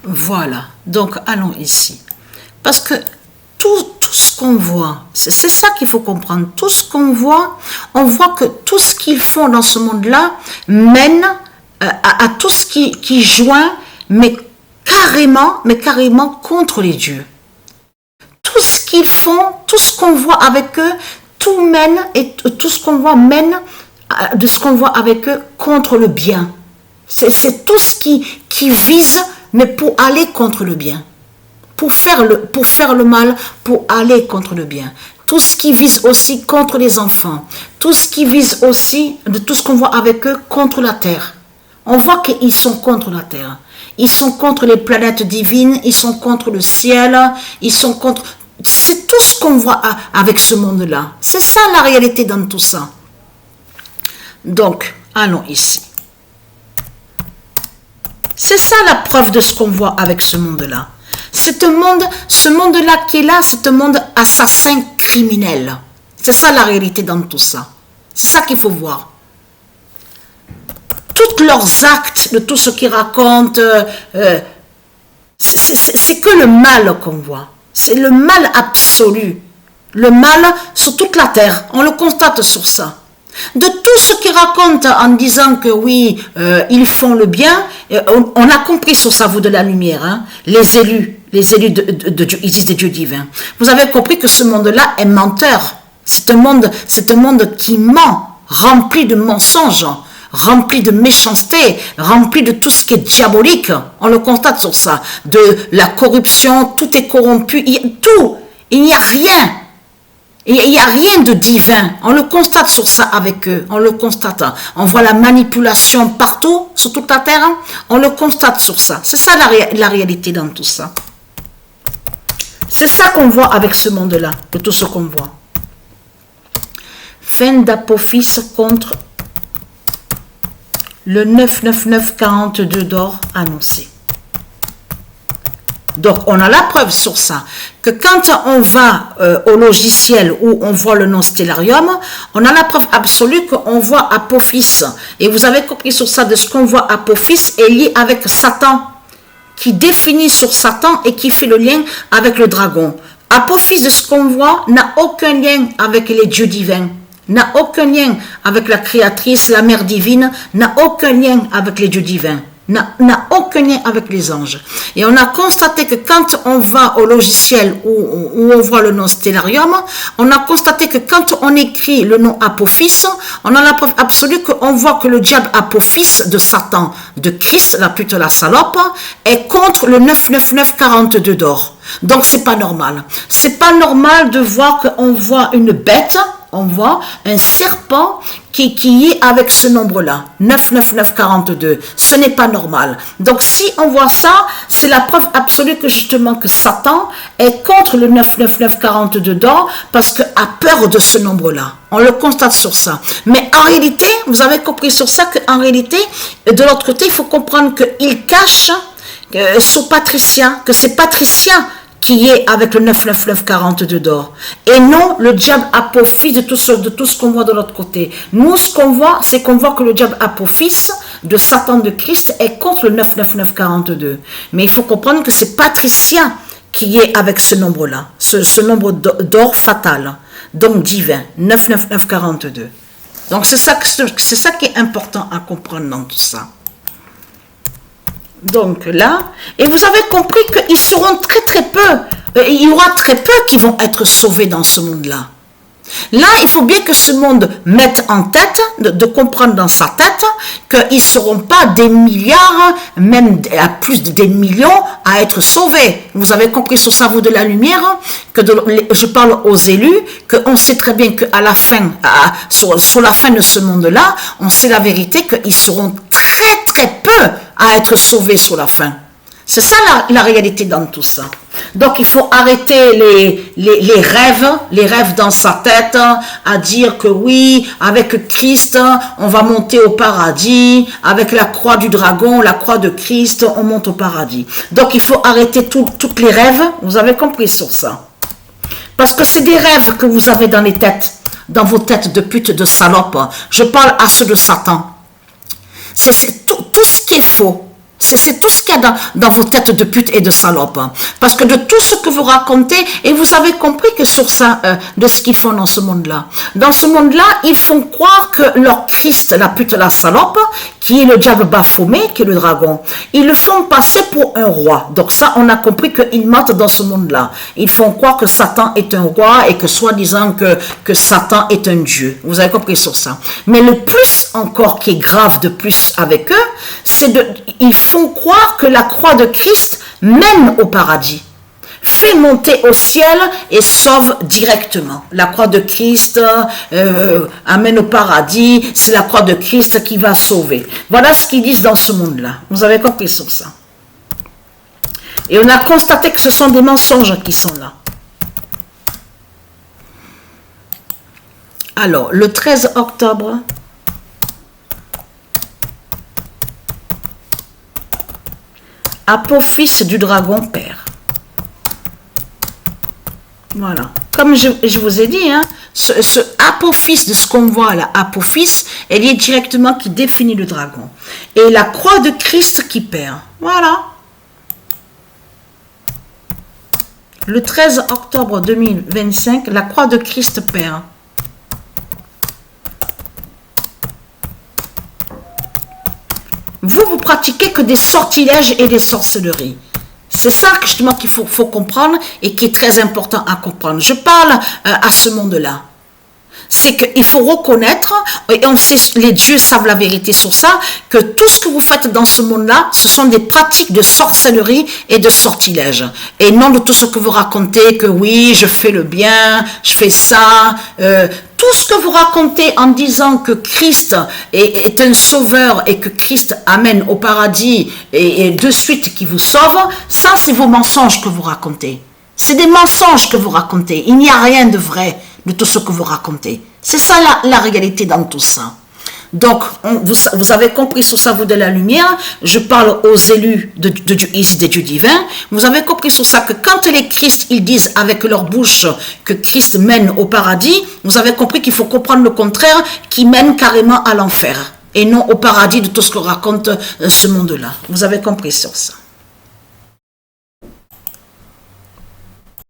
Voilà, donc allons ici. Parce que tout ce qu'on voit, c'est ça qu'il faut comprendre. Tout ce qu'on voit, on voit que tout ce qu'ils font dans ce monde-là mène à tout ce qui joint, mais carrément contre les dieux. Tout ce qu'ils font, tout ce qu'on voit avec eux, tout mène, et tout ce qu'on voit mène de ce qu'on voit avec eux contre le bien. C'est tout ce qui vise, mais pour aller contre le bien. Pour faire le mal, pour aller contre le bien. Tout ce qui vise aussi contre les enfants. Tout ce qui vise aussi, de tout ce qu'on voit avec eux, contre la terre. On voit qu'ils sont contre la terre. Ils sont contre les planètes divines, ils sont contre le ciel, ils sont contre... C'est tout ce qu'on voit avec ce monde-là. C'est ça la réalité dans tout ça. Donc, allons ici. C'est ça la preuve de ce qu'on voit avec ce monde-là. Ce monde-là qui est là, c'est un monde assassin criminel. C'est ça la réalité dans tout ça. C'est ça qu'il faut voir. Tous leurs actes, de tout ce qu'ils racontent, c'est que le mal qu'on voit. C'est le mal absolu. Le mal sur toute la terre. On le constate sur ça. De tout ce qu'ils racontent en disant que oui, ils font le bien, on a compris sur sa voûte de la lumière, hein, les élus de Dieu, ils disent des dieux divins. Vous avez compris que ce monde-là est menteur. C'est un monde qui ment, rempli de mensonges, rempli de méchanceté, rempli de tout ce qui est diabolique. On le constate sur ça. De la corruption, tout est corrompu, il n'y a rien. Il n'y a rien de divin. On le constate sur ça avec eux. On le constate. On voit la manipulation partout, sur toute la terre. On le constate sur ça. C'est ça la réalité dans tout ça. C'est ça qu'on voit avec ce monde-là, de tout ce qu'on voit. Fin d'Apophis contre le 99942 d'or annoncé. Donc, on a la preuve sur ça, que quand on va au logiciel où on voit le nom Stellarium, on a la preuve absolue qu'on voit Apophis. Et vous avez compris sur ça, de ce qu'on voit Apophis est lié avec Satan, qui définit sur Satan et qui fait le lien avec le dragon. Apophis de ce qu'on voit n'a aucun lien avec les dieux divins, n'a aucun lien avec la créatrice, la mère divine, n'a aucun lien avec les dieux divins. N'a aucun lien avec les anges. Et on a constaté que quand on va au logiciel où on voit le nom Stellarium, on a constaté que quand on écrit le nom Apophis, on a la preuve absolue qu'on voit que le diable Apophis de Satan, de Christ, la pute la salope, est contre le 99942 d'or. Donc c'est pas normal. C'est pas normal de voir qu'on voit une bête, on voit un serpent qui est avec ce nombre-là, 99942. Ce n'est pas normal. Donc si on voit ça, c'est la preuve absolue que justement que Satan est contre le 99942 d'or parce qu'il a peur de ce nombre-là. On le constate sur ça. Mais en réalité, vous avez compris sur ça qu'en réalité, de l'autre côté, il faut comprendre qu'il cache sur Patricia, que c'est Patricia qui est avec le 99942 d'or. Et non le diable Apophis de tout ce qu'on voit de l'autre côté. Nous, ce qu'on voit, c'est qu'on voit que le diable Apophis de Satan de Christ est contre le 99942. Mais il faut comprendre que c'est Patricia qui est avec ce nombre-là, ce nombre d'or fatal, donc divin, 99942. Donc c'est ça qui est important à comprendre dans tout ça. Donc là, et vous avez compris qu'ils seront très peu, il y aura très peu qui vont être sauvés dans ce monde-là. Là, il faut bien que ce monde mette en tête, de comprendre dans sa tête, qu'ils ne seront pas des milliards, même à plus des millions, à être sauvés. Vous avez compris sur sa voûte de la lumière, que je parle aux élus, qu'on sait très bien qu'à la fin, sur la fin de ce monde-là, on sait la vérité qu'ils seront très peu à être sauvés sur la fin. C'est ça la réalité dans tout ça. Donc il faut arrêter les rêves dans sa tête, à dire que oui, avec Christ, on va monter au paradis, avec la croix du dragon, la croix de Christ, on monte au paradis. Donc il faut arrêter toutes les rêves, vous avez compris sur ça. Parce que c'est des rêves que vous avez dans les têtes, dans vos têtes de pute, de salope. Je parle à ceux de Satan. C'est tout ce qui est faux. C'est tout ce qu'il y a dans vos têtes de pute et de salope. Parce que de tout ce que vous racontez, et vous avez compris que sur ça, de ce qu'ils font dans ce monde-là. Dans ce monde-là, ils font croire que leur Christ, la pute, la salope, qui est le diable Baphomet, qui est le dragon, ils le font passer pour un roi. Donc ça, on a compris qu'ils mentent dans ce monde-là. Ils font croire que Satan est un roi et que soi-disant que Satan est un dieu. Vous avez compris sur ça. Mais le plus encore qui est grave de plus avec eux, c'est ils font croire que la croix de Christ mène au paradis, fait monter au ciel et sauve directement. La croix de Christ amène au paradis, c'est la croix de Christ qui va sauver. Voilà ce qu'ils disent dans ce monde-là. Vous avez compris sur ça. Et on a constaté que ce sont des mensonges qui sont là. Alors, le 13 octobre, Apophis du dragon père. Voilà. Comme je vous ai dit, hein, ce Apophis de ce qu'on voit là, Apophis, elle est directement qui définit le dragon. Et la croix de Christ qui perd. Voilà. Le 13 octobre 2025, la croix de Christ perd. Vous pratiquez que des sortilèges et des sorcelleries. C'est ça justement qu'il faut comprendre et qui est très important à comprendre. Je parle à ce monde-là. C'est qu'il faut reconnaître, et on sait, les dieux savent la vérité sur ça, que tout ce que vous faites dans ce monde-là, ce sont des pratiques de sorcellerie et de sortilèges. Et non de tout ce que vous racontez, que oui, je fais le bien, je fais ça. Tout ce que vous racontez en disant que Christ est un sauveur et que Christ amène au paradis et de suite qui vous sauve, ça c'est vos mensonges que vous racontez. C'est des mensonges que vous racontez. Il n'y a rien de vrai de tout ce que vous racontez. C'est ça la réalité dans tout ça. Donc, vous avez compris sur ça, vous de la lumière. Je parle aux élus ici des dieux divins. Vous avez compris sur ça que quand les Christ, ils disent avec leur bouche que Christ mène au paradis, vous avez compris qu'il faut comprendre le contraire, qui mène carrément à l'enfer. Et non au paradis de tout ce que raconte ce monde-là. Vous avez compris sur ça.